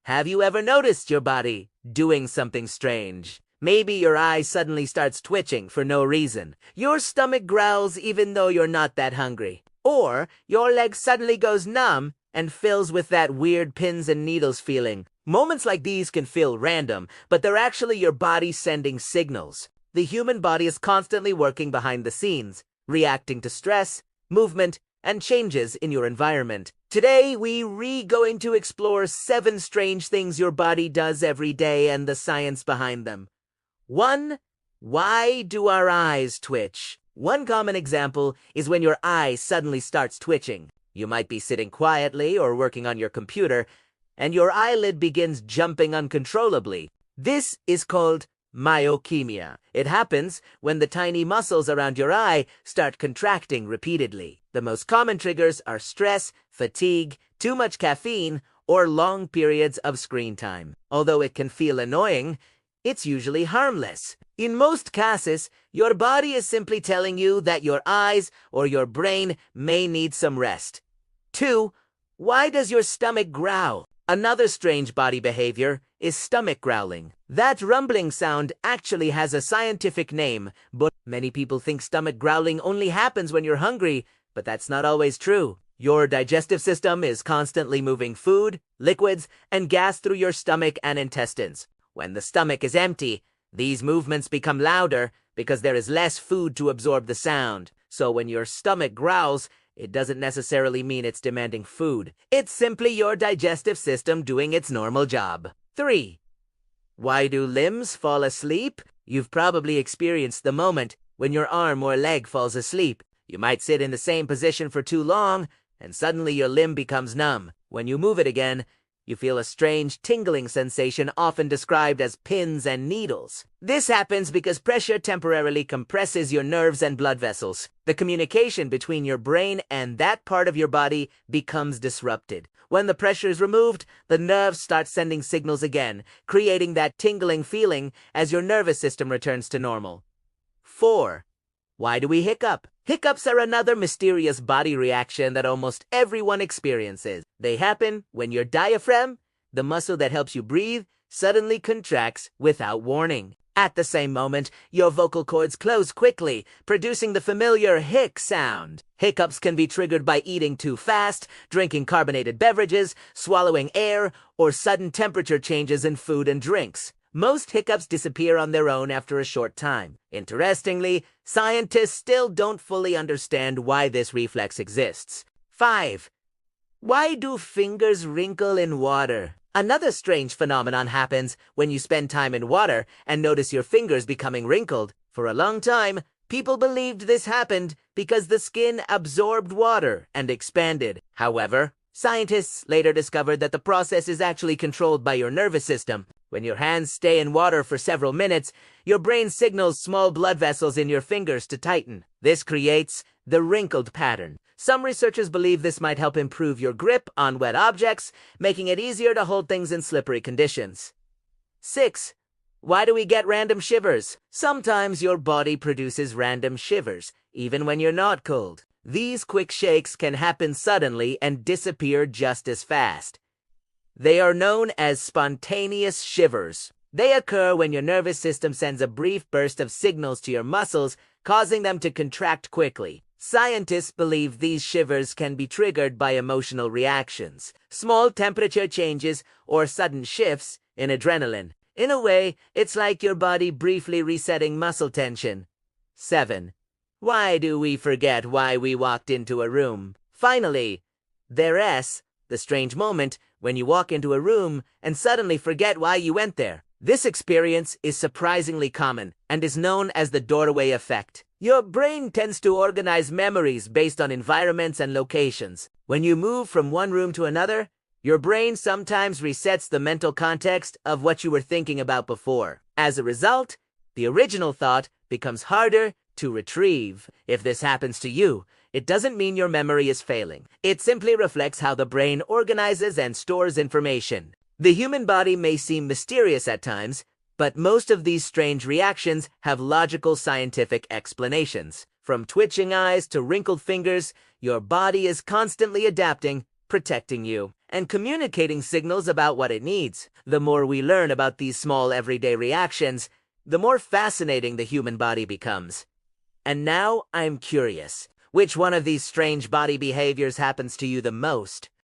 Have you ever noticed your body doing something strange? Maybe your eye suddenly starts twitching for no reason. Your stomach growls even though you're not that hungry. Or your leg suddenly goes numb and fills with that weird pins and needles feeling. Moments like these can feel random, but they're actually your body sending signals. The human body is constantly working behind the scenes, reacting to stress, movement, and changes in your environment. Today, we're going to explore 7 strange things your body does every day and the science behind them. 1. Why do our eyes twitch? One common example is when your eye suddenly starts twitching. You might be sitting quietly or working on your computer, and your eyelid begins jumping uncontrollably. This is called myokemia. It happens when the tiny muscles around your eye start contracting repeatedly. The most common triggers are stress, fatigue, too much caffeine, or long periods of screen time. Although it can feel annoying, it's usually harmless. In most cases, your body is simply telling you that your eyes or your brain may need some rest. 2. Why does your stomach growl? Another strange body behavior is stomach growling. That rumbling sound actually has a scientific name, but many people think stomach growling only happens when you're hungry, but that's not always true. Your digestive system is constantly moving food, liquids, and gas through your stomach and intestines. When the stomach is empty, these movements become louder because there is less food to absorb the sound. So when your stomach growls, it doesn't necessarily mean it's demanding food. It's simply your digestive system doing its normal job. 3. Why do limbs fall asleep? You've probably experienced the moment when your arm or leg falls asleep. You might sit in the same position for too long, and suddenly your limb becomes numb. When you move it again, you feel a strange tingling sensation often described as pins and needles. This happens because pressure temporarily compresses your nerves and blood vessels. The communication between your brain and that part of your body becomes disrupted. When the pressure is removed, the nerves start sending signals again, creating that tingling feeling as your nervous system returns to normal. 4. Why do we hiccup? Hiccups are another mysterious body reaction that almost everyone experiences. They happen when your diaphragm, the muscle that helps you breathe, suddenly contracts without warning. At the same moment, your vocal cords close quickly, producing the familiar hic sound. Hiccups can be triggered by eating too fast, drinking carbonated beverages, swallowing air, or sudden temperature changes in food and drinks. Most hiccups disappear on their own after a short time. Interestingly, scientists still don't fully understand why this reflex exists. 5. Why do fingers wrinkle in water? Another strange phenomenon happens when you spend time in water and notice your fingers becoming wrinkled. For a long time, people believed this happened because the skin absorbed water and expanded. However, scientists later discovered that the process is actually controlled by your nervous system. When your hands stay in water for several minutes, your brain signals small blood vessels in your fingers to tighten. This creates the wrinkled pattern. Some researchers believe this might help improve your grip on wet objects, making it easier to hold things in slippery conditions. 6. Why do we get random shivers? Sometimes your body produces random shivers, even when you're not cold. These quick shakes can happen suddenly and disappear just as fast. They are known as spontaneous shivers. They occur when your nervous system sends a brief burst of signals to your muscles, causing them to contract quickly. Scientists believe these shivers can be triggered by emotional reactions, small temperature changes, or sudden shifts in adrenaline. In a way, it's like your body briefly resetting muscle tension. 7. Why do we forget why we walked into a room? Finally, there's the strange moment when you walk into a room and suddenly forget why you went there. This experience is surprisingly common and is known as the doorway effect. Your brain tends to organize memories based on environments and locations. When you move from one room to another, your brain sometimes resets the mental context of what you were thinking about before. As a result, the original thought becomes harder to retrieve. If this happens to you, it doesn't mean your memory is failing. It simply reflects how the brain organizes and stores information. The human body may seem mysterious at times, but most of these strange reactions have logical scientific explanations. From twitching eyes to wrinkled fingers, your body is constantly adapting, protecting you. and communicating signals about what it needs. The more we learn about these small everyday reactions, the more fascinating the human body becomes. And now I'm curious, which one of these strange body behaviors happens to you the most?